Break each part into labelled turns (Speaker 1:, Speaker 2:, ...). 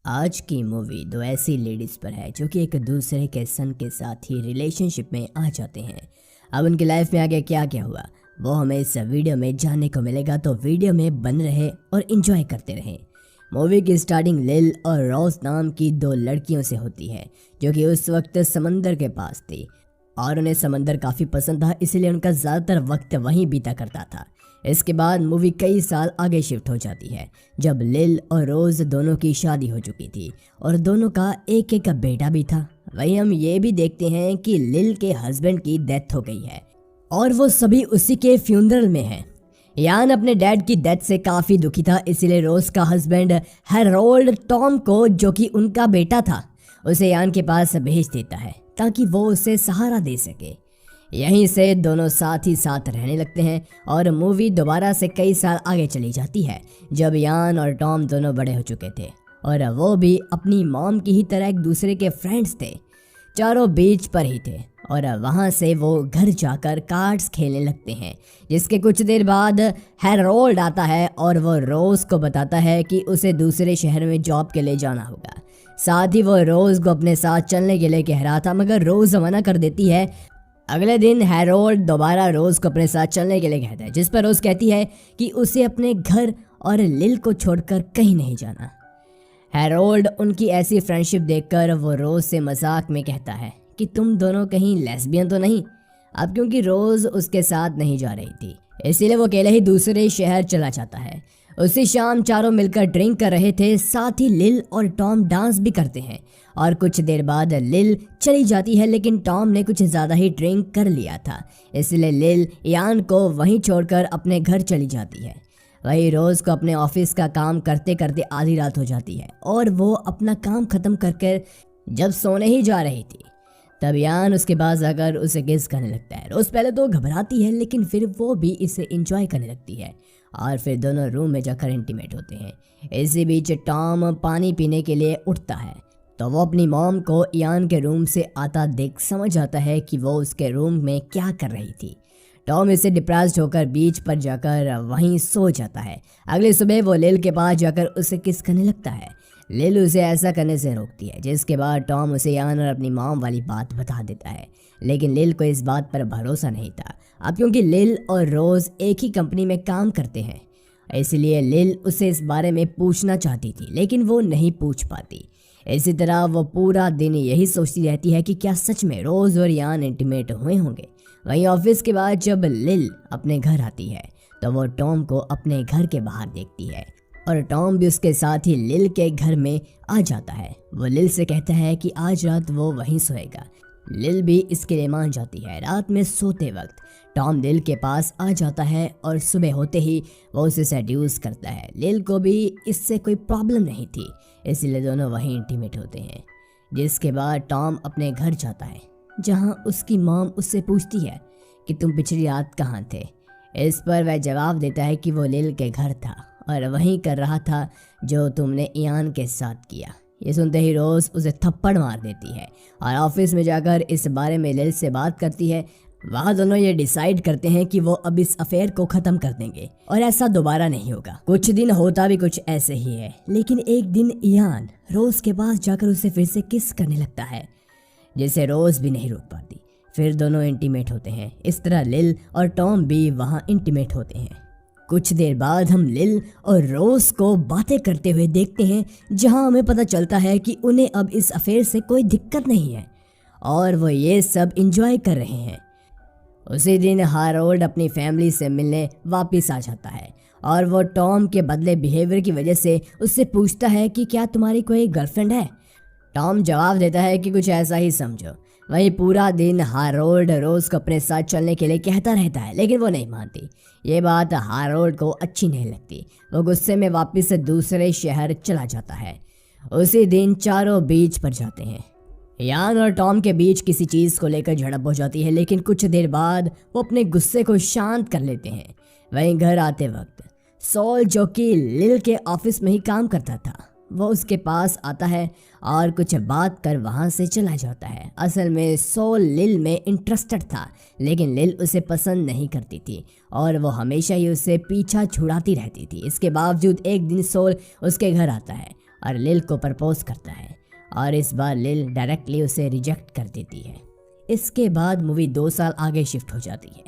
Speaker 1: आज की मूवी दो ऐसी लेडीज़ पर है जो कि एक दूसरे के सन के साथ ही रिलेशनशिप में आ जाते हैं। अब उनकी लाइफ में आगे क्या क्या हुआ वो हमें इस वीडियो में जानने को मिलेगा, तो वीडियो में बन रहे और इन्जॉय करते रहें। मूवी की स्टार्टिंग लिल और रोज नाम की दो लड़कियों से होती है जो कि उस वक्त समंदर के पास थी और उन्हें समंदर काफ़ी पसंद था, इसलिए उनका ज़्यादातर वक्त वहीं बीता करता था। इसके बाद मूवी कई साल आगे शिफ्ट हो जाती है जब लिल और रोज़ दोनों की शादी हो चुकी थी और दोनों का एक एक बेटा भी था। वहीं हम ये भी देखते हैं कि लिल के हस्बैंड की डेथ हो गई है और वो सभी उसी के फ्यूनरल में हैं। यान अपने डैड की डेथ से काफ़ी दुखी था, इसलिए रोज़ का हस्बैंड हैरोल्ड टॉम को, जो कि उनका बेटा था, उसे यान के पास भेज देता है ताकि वो उसे सहारा दे सके। यहीं से दोनों साथ ही साथ रहने लगते हैं और मूवी दोबारा से कई साल आगे चली जाती है जब यान और टॉम दोनों बड़े हो चुके थे और वो भी अपनी मॉम की ही तरह एक दूसरे के फ्रेंड्स थे। चारों बीच पर ही थे और वहाँ से वो घर जाकर कार्ड्स खेलने लगते हैं। जिसके कुछ देर बाद हैरोल्ड आता है और वो रोज़ को बताता है कि उसे दूसरे शहर में जॉब के लिए जाना होगा। साथ ही वो रोज़ को अपने साथ चलने के लिए कह रहा था, मगर रोज़ मना कर देती है। अगले दिन हैरोल्ड दोबारा रोज़ को अपने साथ चलने के लिए कहता है, जिस पर रोज़ कहती है कि उसे अपने घर और लिल को छोड़कर कहीं नहीं जाना। हैरोल्ड उनकी ऐसी फ्रेंडशिप देखकर वो रोज़ से मजाक में कहता है कि तुम दोनों कहीं लेस्बियन तो नहीं। अब क्योंकि रोज़ उसके साथ नहीं जा रही थी इसीलिए वो अकेले ही दूसरे शहर चला जाता है। उसी शाम चारों मिलकर ड्रिंक कर रहे थे, साथ ही लिल और टॉम डांस भी करते हैं और कुछ देर बाद लिल चली जाती है, लेकिन टॉम ने कुछ ज़्यादा ही ड्रिंक कर लिया था, इसलिए लिल यान को वहीं छोड़कर अपने घर चली जाती है। वही रोज़ को अपने ऑफिस का काम करते करते आधी रात हो जाती है और वो अपना काम ख़त्म करके जब सोने ही जा रही थी तब यान उसके पास आकर उसे किस करने लगता है। रोज़ पहले तो घबराती है लेकिन फिर वो भी इसे इंजॉय करने लगती है और फिर दोनों रूम में जाकर इंटीमेट होते हैं। इसी बीच टॉम पानी पीने के लिए उठता है तो वो अपनी मॉम को यान के रूम से आता देख समझ आता है कि वो उसके रूम में क्या कर रही थी। टॉम इससे डिप्रेस्ड होकर बीच पर जाकर वहीं सो जाता है। अगली सुबह वो लिल के पास जाकर उसे किस करने लगता है। लिल उसे ऐसा करने से रोकती है, जिसके बाद टॉम उसे यान और अपनी मॉम वाली बात बता देता है, लेकिन लिल को इस बात पर भरोसा नहीं था। अब क्योंकि लिल और रोज़ एक ही कंपनी में काम करते हैं इसलिए लिल उसे इस बारे में पूछना चाहती थी लेकिन वो नहीं पूछ पाती। इसी तरह वो पूरा दिन यही सोचती रहती है कि क्या सच में रोज़ और यान इंटीमेट हुए होंगे। वहीं ऑफिस के बाद जब लिल अपने घर आती है तो वो टॉम को अपने घर के बाहर देखती है और टॉम भी उसके साथ ही लिल के घर में आ जाता है। वो लिल से कहता है कि आज रात वो वहीं सोएगा। लिल भी इसके लिए मान जाती है। रात में सोते वक्त टॉम लिल के पास आ जाता है और सुबह होते ही वो उसे सेड्यूस करता है। लिल को भी इससे कोई प्रॉब्लम नहीं थी, इसलिए दोनों वहीं इंटीमेट होते हैं। जिसके बाद टॉम अपने घर जाता है जहां उसकी मॉम उससे पूछती है कि तुम पिछली रात कहाँ थे। इस पर वह जवाब देता है कि वो लिल के घर था और वहीं कर रहा था जो तुमने यान के साथ किया। ये सुनते ही रोज़ उसे थप्पड़ मार देती है और ऑफिस में जाकर इस बारे में लिल से बात करती है। वहाँ दोनों ये डिसाइड करते हैं कि वो अब इस अफेयर को ख़त्म कर देंगे और ऐसा दोबारा नहीं होगा। कुछ दिन होता भी कुछ ऐसे ही है, लेकिन एक दिन यान रोज़ के पास जाकर उसे फिर से किस करने लगता है, जिसे रोज़ भी नहीं रोक पाती। फिर दोनों इंटीमेट होते हैं। इस तरह लिल और टॉम भी वहाँ इंटीमेट होते हैं। कुछ देर बाद हम लिल और रोज़ को बातें करते हुए देखते हैं, जहां हमें पता चलता है कि उन्हें अब इस अफेयर से कोई दिक्कत नहीं है और वो ये सब एंजॉय कर रहे हैं। उसी दिन हैरोल्ड अपनी फैमिली से मिलने वापस आ जाता है और वो टॉम के बदले बिहेवियर की वजह से उससे पूछता है कि क्या तुम्हारी कोई गर्लफ्रेंड है। टॉम जवाब देता है कि कुछ ऐसा ही समझो। वहीं पूरा दिन हैरोल्ड रोज़ को अपने साथ चलने के लिए कहता रहता है, लेकिन वो नहीं मानती। ये बात हैरोल्ड को अच्छी नहीं लगती। वो गुस्से में वापस से दूसरे शहर चला जाता है। उसी दिन चारों बीच पर जाते हैं। यान और टॉम के बीच किसी चीज़ को लेकर झड़प हो जाती है, लेकिन कुछ देर बाद वो अपने गुस्से को शांत कर लेते हैं। वहीं घर आते वक्त सॉल, जो कि लिल के ऑफिस में ही काम करता था, वो उसके पास आता है और कुछ बात कर वहाँ से चला जाता है। असल में सोल लिल में इंटरेस्टेड था, लेकिन लिल उसे पसंद नहीं करती थी और वो हमेशा ही उससे पीछा छुड़ाती रहती थी। इसके बावजूद एक दिन सोल उसके घर आता है और लिल को प्रपोज करता है और इस बार लिल डायरेक्टली उसे रिजेक्ट कर देती है। इसके बाद मूवी 2 साल आगे शिफ्ट हो जाती है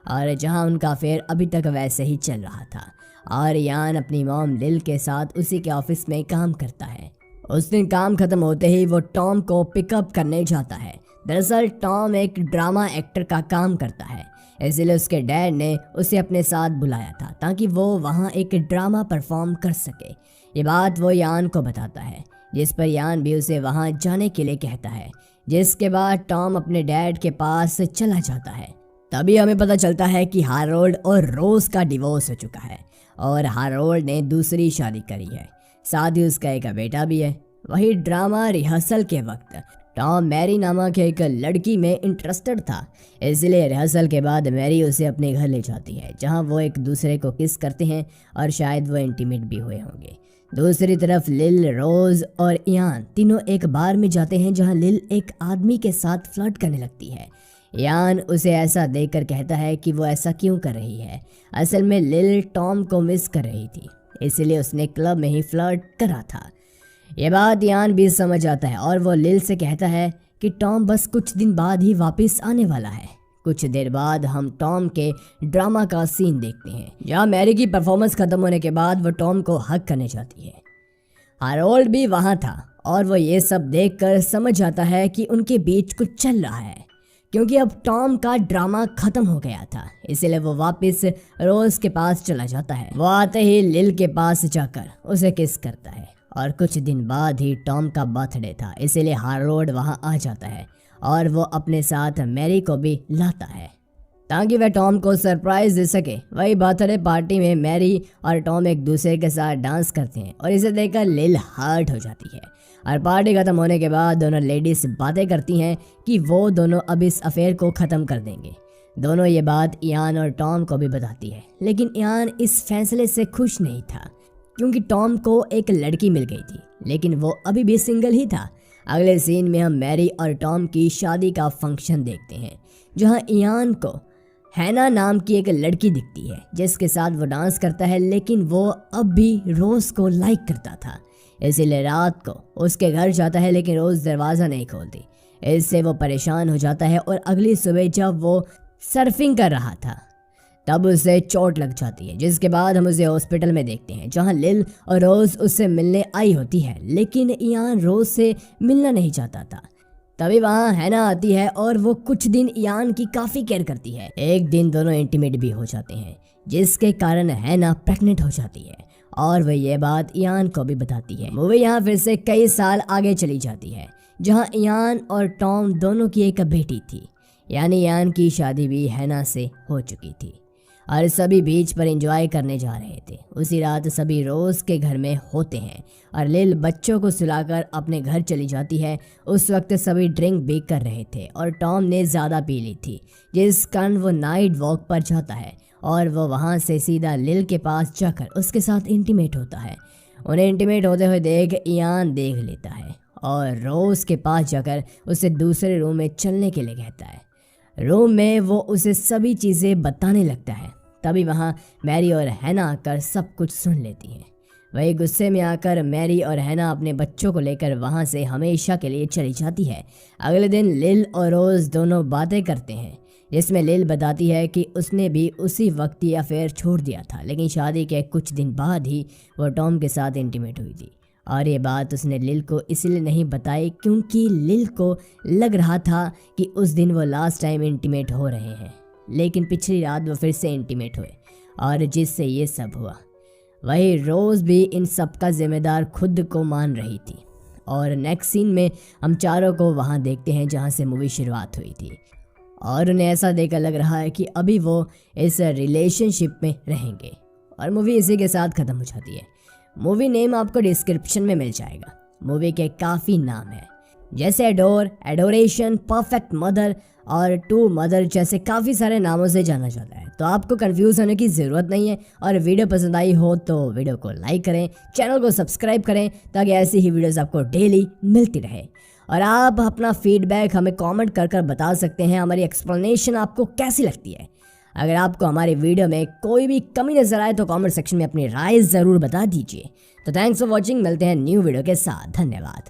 Speaker 1: और जहां उनका अफेयर अभी तक वैसे ही चल रहा था और यान अपनी मॉम लिल के साथ उसी के ऑफिस में काम करता है। उस दिन काम खत्म होते ही वो टॉम को पिकअप करने जाता है। दरअसल टॉम एक ड्रामा एक्टर का काम करता है, इसलिए उसके डैड ने उसे अपने साथ बुलाया था ताकि वो वहाँ एक ड्रामा परफॉर्म कर सके। ये बात वो यान को बताता है, जिस पर यान भी उसे वहाँ जाने के लिए कहता है। जिसके बाद टॉम अपने डैड के पास चला जाता है। तभी हमें पता चलता है कि हारोल्ड और रोज का डिवोर्स हो चुका है और हारोल्ड ने दूसरी शादी करी है, साथ ही उसका एक बेटा भी है। वही ड्रामा रिहर्सल के वक्त टॉम मैरी नामक एक लड़की में इंटरेस्टेड था, इसलिए रिहर्सल के बाद मैरी उसे अपने घर ले जाती है, जहां वो एक दूसरे को किस करते हैं और शायद वो इंटीमेट भी हुए होंगे। दूसरी तरफ लिल, रोज और यान तीनों एक बार में जाते हैं, जहां लिल एक आदमी के साथ फ्लर्ट करने लगती है। यान उसे ऐसा देखकर कहता है कि वो ऐसा क्यों कर रही है। असल में लिल टॉम को मिस कर रही थी, इसलिए उसने क्लब में ही फ्लर्ट करा था। ये बात यान भी समझ आता है और वो लिल से कहता है कि टॉम बस कुछ दिन बाद ही वापस आने वाला है। कुछ देर बाद हम टॉम के ड्रामा का सीन देखते हैं, जहाँ मैरी की परफॉर्मेंस खत्म होने के बाद वो टॉम को हक करने जाती है। हारोल्ड भी वहाँ था और वो ये सब देखकर समझ जाता है कि उनके बीच कुछ चल रहा है, क्योंकि अब टॉम का ड्रामा खत्म हो गया था। इसलिए वो वापस रोज के पास चला जाता है। वो आते ही लिल के पास जाकर उसे किस करता है और कुछ दिन बाद ही टॉम का बर्थडे था, इसीलिए हारोल्ड वहाँ आ जाता है और वो अपने साथ मैरी को भी लाता है ताकि वह टॉम को सरप्राइज दे सके। वही बर्थडे पार्टी में मैरी और टॉम एक दूसरे के साथ डांस करते हैं और इसे देखकर लिल हर्ट हो जाती है। और पार्टी खत्म होने के बाद दोनों लेडीज बातें करती हैं कि वो दोनों अब इस अफेयर को ख़त्म कर देंगे। दोनों ये बात यान और टॉम को भी बताती है, लेकिन यान इस फैसले से खुश नहीं था, क्योंकि टॉम को एक लड़की मिल गई थी, लेकिन वो अभी भी सिंगल ही था। अगले सीन में हम मैरी और टॉम की शादी का फंक्शन देखते हैं, जहां यान को हैना नाम की एक लड़की दिखती है, जिसके साथ वो डांस करता है, लेकिन वो अब भी रोज को लाइक करता था। इसीलिए रात को उसके घर जाता है, लेकिन रोज दरवाज़ा नहीं खोलती। इससे वो परेशान हो जाता है और अगली सुबह जब वो सर्फिंग कर रहा था तब उसे चोट लग जाती है, जिसके बाद हम उसे हॉस्पिटल में देखते हैं, जहां लिल और रोज उससे मिलने आई होती है, लेकिन यान रोज से मिलना नहीं चाहता था। तभी वहाँ हैना आती है और वो कुछ दिन यान की काफ़ी केयर करती है। एक दिन दोनों इंटीमेट भी हो जाते हैं, जिसके कारण हैना प्रेग्नेंट हो जाती है और वह ये बात यान को भी बताती है। मूवी यहाँ फिर से कई साल आगे चली जाती है, जहाँ यान और टॉम दोनों की एक बेटी थी, यानी यान की शादी भी हैना से हो चुकी थी और सभी बीच पर एंजॉय करने जा रहे थे। उसी रात सभी रोज के घर में होते हैं और लिल बच्चों को सुलाकर अपने घर चली जाती है। उस वक्त सभी ड्रिंक भी कर रहे थे और टॉम ने ज़्यादा पी ली थी, जिस कारण वो नाइट वॉक पर जाता है और वो वहाँ से सीधा लिल के पास जाकर उसके साथ इंटीमेट होता है। उन्हें इंटीमेट होते हुए देख यान देख लेता है और रोज के पास जाकर उसे दूसरे रूम में चलने के लिए कहता है। रूम में वो उसे सभी चीज़ें बताने लगता है। तभी वहाँ मैरी और हैना आकर सब कुछ सुन लेती हैं। वही गुस्से में आकर मैरी और हैना अपने बच्चों को लेकर वहाँ से हमेशा के लिए चली जाती है। अगले दिन लिल और रोज दोनों बातें करते हैं, जिसमें लिल बताती है कि उसने भी उसी वक्त ये अफेयर छोड़ दिया था, लेकिन शादी के कुछ दिन बाद ही वो टॉम के साथ इंटीमेट हुई थी। और ये बात उसने लिल को इसलिए नहीं बताई क्योंकि लिल को लग रहा था कि उस दिन वो लास्ट टाइम इंटीमेट हो रहे हैं, लेकिन पिछली रात वो फिर से इंटीमेट हुए और जिससे ये सब हुआ। वही रोज़ भी इन सब का जिम्मेदार खुद को मान रही थी। और नेक्स्ट सीन में हम चारों को वहाँ देखते हैं जहाँ से मूवी शुरुआत हुई थी और उन्हें ऐसा देखकर लग रहा है कि अभी वो इस रिलेशनशिप में रहेंगे और मूवी इसी के साथ ख़त्म हो जाती है। मूवी नेम आपको डिस्क्रिप्शन में मिल जाएगा। मूवी के काफ़ी नाम हैं, जैसे एडोर, एडोरेशन, परफेक्ट मदर और टू मदर जैसे काफ़ी सारे नामों से जाना जाता है। तो आपको कंफ्यूज होने की ज़रूरत नहीं है और वीडियो पसंद आई हो तो वीडियो को लाइक करें, चैनल को सब्सक्राइब करें ताकि ऐसी ही वीडियोस आपको डेली मिलती रहे। और आप अपना फीडबैक हमें कमेंट कर बता सकते हैं, हमारी एक्सप्लेनेशन आपको कैसी लगती है। अगर आपको हमारी वीडियो में कोई भी कमी नज़र आए तो कमेंट सेक्शन में अपनी राय ज़रूर बता दीजिए। तो थैंक्स फॉर वॉचिंग, मिलते हैं न्यू वीडियो के साथ, धन्यवाद।